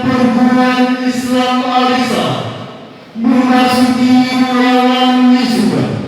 Perguruan Islam Ar-Risalah memasuki ruangan wisuda.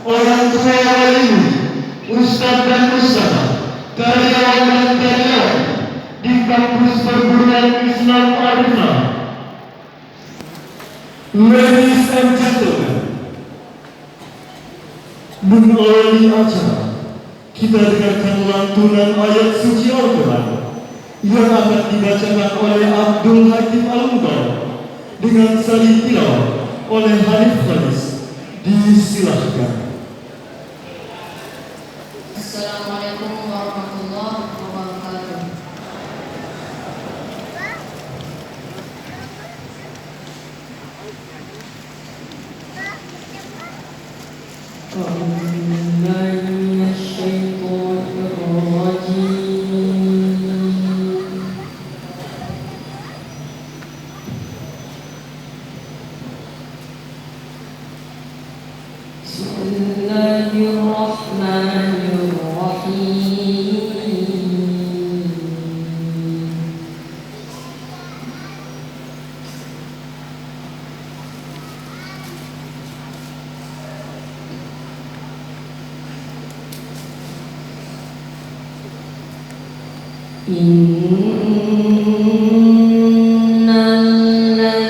orang tua wali, ustaz dan ustazah, karyawan dan karyawan di kampus perguruan Islam Ar-Risalah. Ladies and gentlemen, mengawali acara, kita dengarkan lantunan ayat suci Al-Quran yang akan dibacakan oleh Abdul Hakim Al-Mudar dengan salin tilawah oleh Hanif Khalis. Disilahkan. Assalamualaikum warahmatullahi wabarakatuh.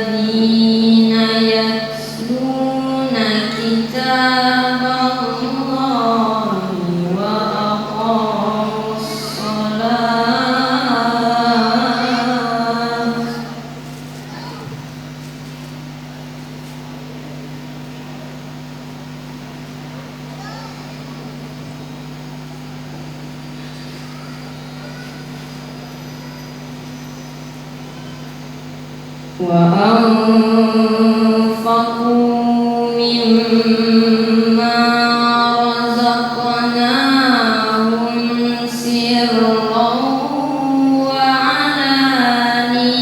Innalladzina yatluna kitaballahi wa aqamus shalah wa anfaqu mimma razaqnahum sirran wa alaniyatan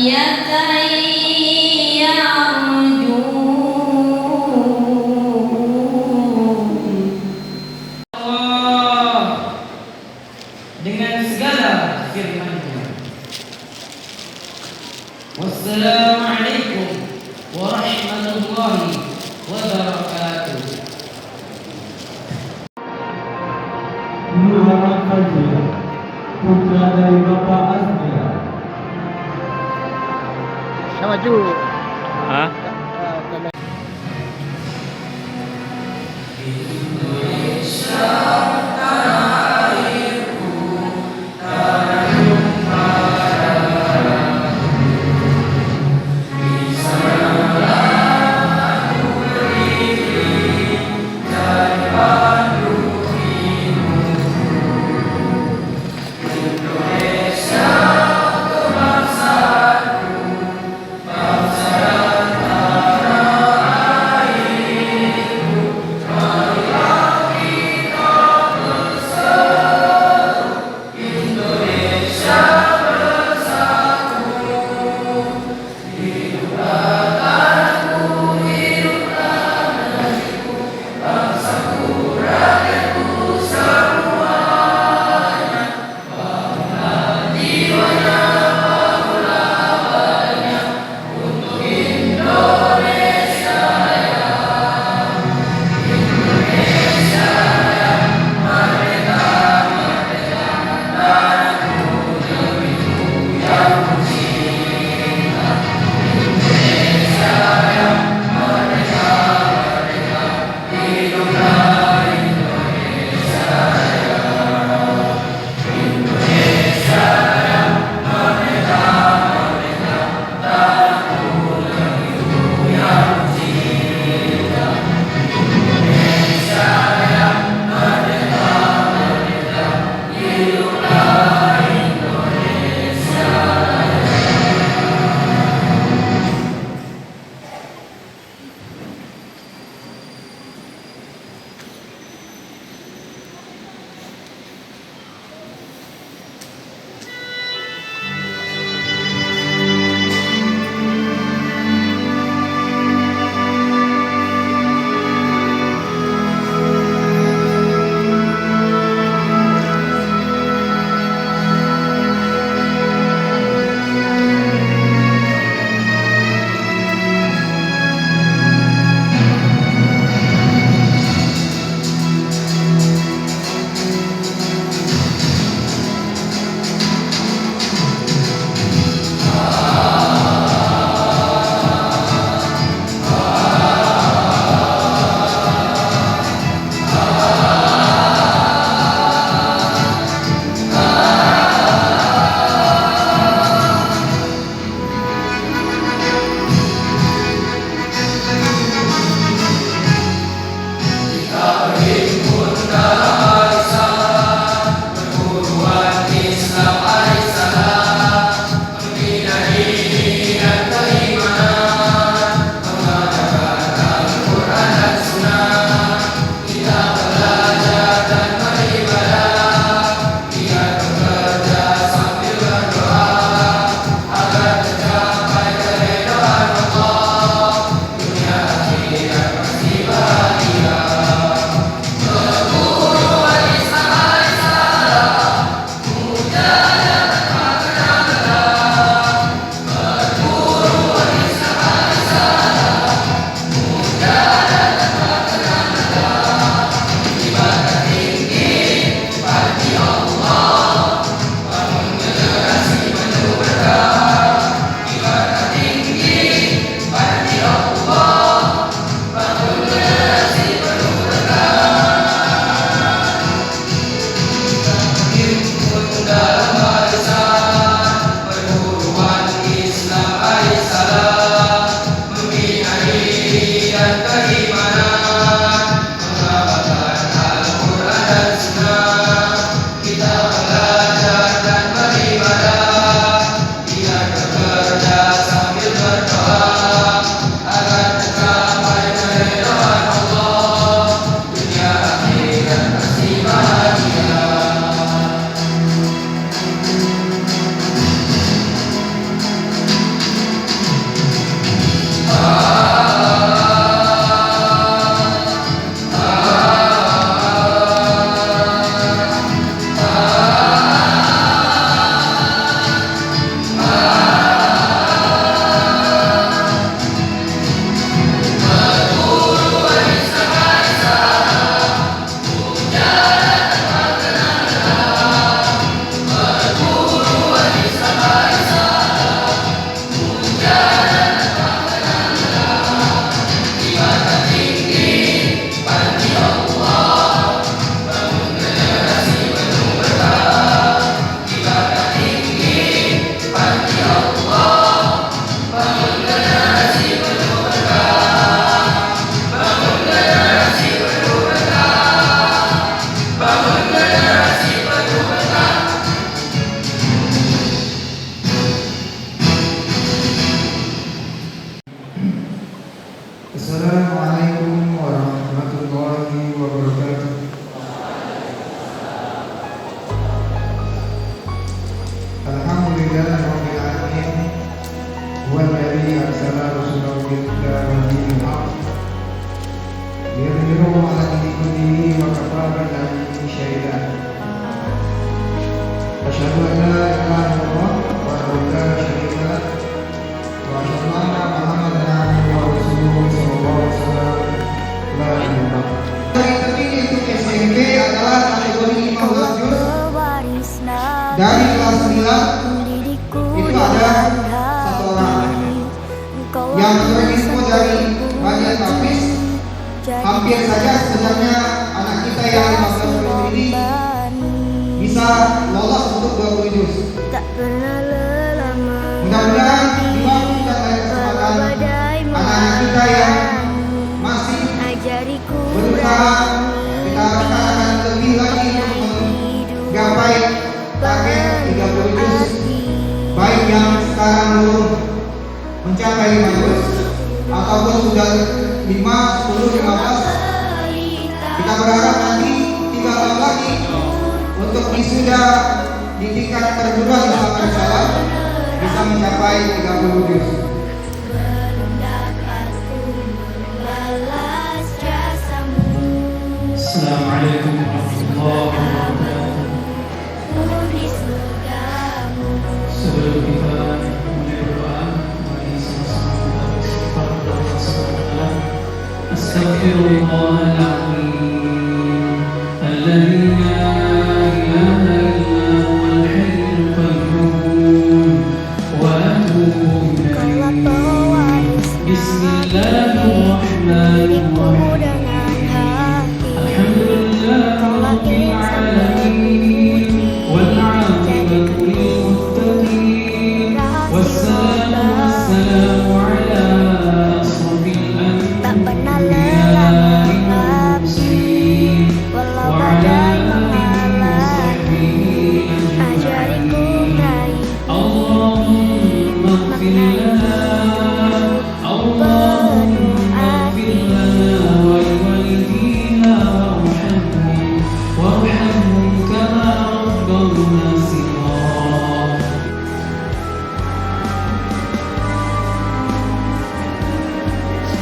yarjun Allah dengan segala firman-Nya. Wassalamualaikum warahmatullahi wabarakatuh. Muhammad Fajri, putra dari Bapak Azmira. Maju. Hah? Indonesia kebangsaan, bangsa dan yang terinfo dari Nabiel Fuadi, hampir saja sebenarnya anak kita yang 15 juz ini bisa lolos untuk 20 juz. Mudah-mudahan di waktu kita lain kesempatan anak-anak kita yang masih berusaha, kita harapkan akan lebih lagi untuk menggapai target 30 juz, baik yang sekarang belum mencapai 5 juz ataupun sudah 5, 10, 15. Kita berharap nanti 3 tahun lagi untuk wisuda di tingkat perguruan Islam Ar-Risalah bisa mencapai 30 juz. Assalamualaikum warahmatullahi wabarakatuh. Sebelum kita mulai berdoa, mari sama-sama kita beristighfar kepada Allah Subhanahu wa taala. Astaghfirullahaladzim, alladzi la ilaha illa huwal hayyul qayyum, wa atubu ilaihi. Bismillahirrahmanirrahim.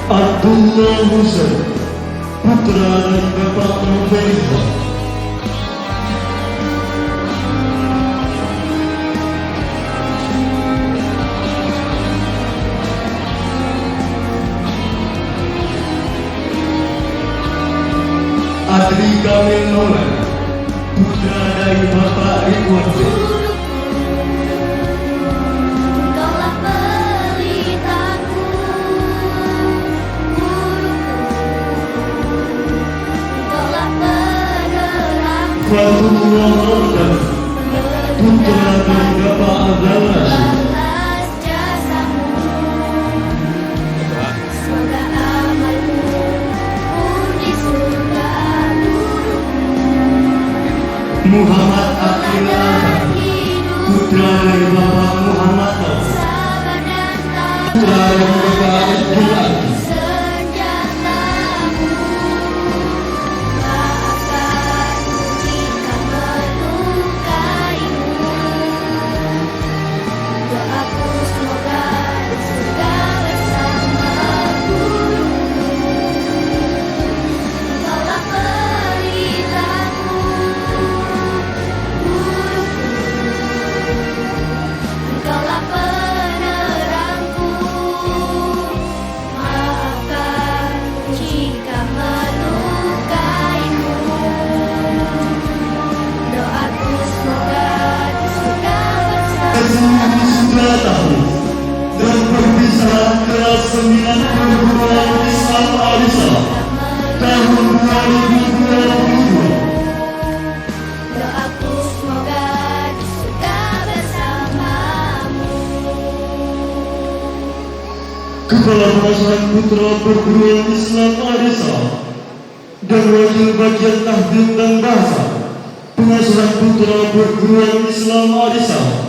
Abdullah Husain, putra dari Bapak Emrizal. Adri Kamil Nolan, putra dari Bapak Ridwan. Fatullah Ordan, putra dari Bapak Generasi. Muhammad Akhil Ahmad, putra dari Bapak Muhammad, putra dari Bapak Generasi. Wisuda Tahfidz dan Perpisahan kelas 92 Islam Ar-Risalah tahun 2022. Doaku semoga di surga bersamamu. Kepala Pelepasan Putra Perguruan Islam Ar-Risalah dan Wakil Bagian Tahfidz dan Bahasa Pengasuhan Putra Perguruan Islam Ar-Risalah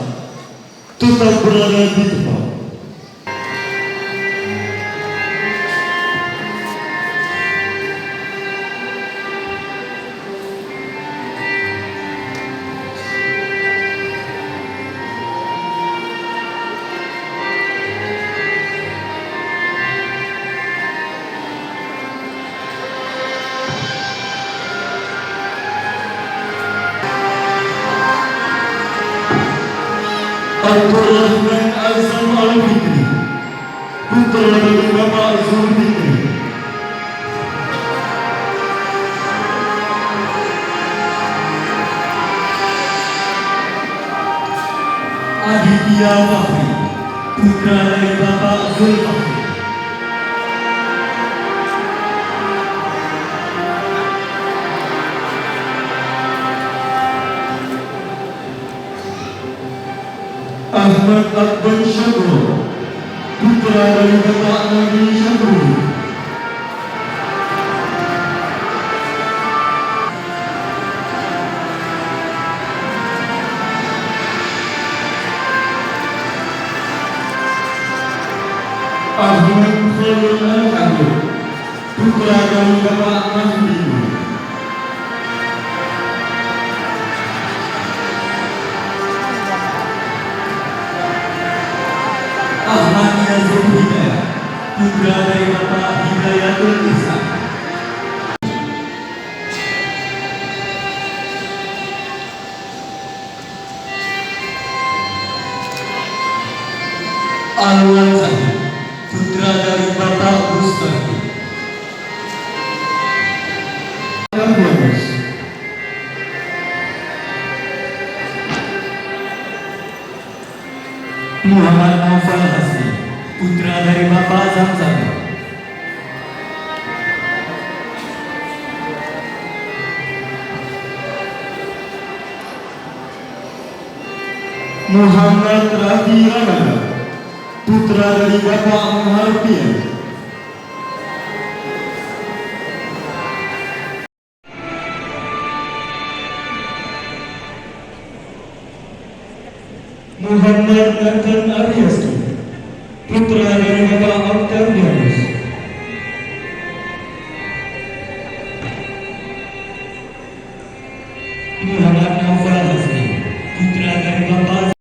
tetap berada di tempat. Ar-Rahman Azam Al-Fikri, putra dari Bapak Zulfikri. Aditya Fahri, putra dari Bapak Zulfikri. Ahmad Akbar Syabro, putra dari Bapak Nabiel Syabro. Ahmad Khalil Al-Hadir, putra dari Bapak Nabiel. Ahmad Yazid Hidayah, putra dari Bapak Hidayatul Islam. Alwan Zahid, putra dari Bapak Mustaqim. Muhammad Naufal Hasni, putra dari Bapak Zamzam. Muhammad Rafi Ramada, putra dari Bapak Muharbian. Muhammad Nathan Aryasti, putra dari Bapak Octavianus. Muhammad Naufal Hasni, putra dari Bapak.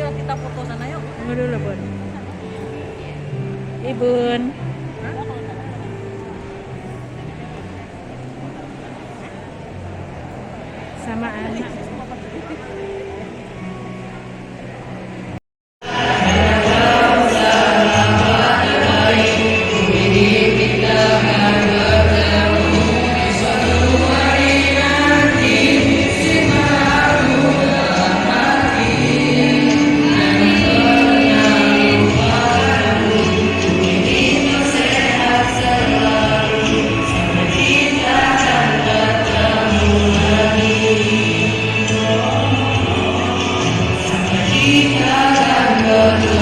Kita foto sana yuk. Tunggu dulu, Bun. Ibun. Sama anak. Al-Fatihah.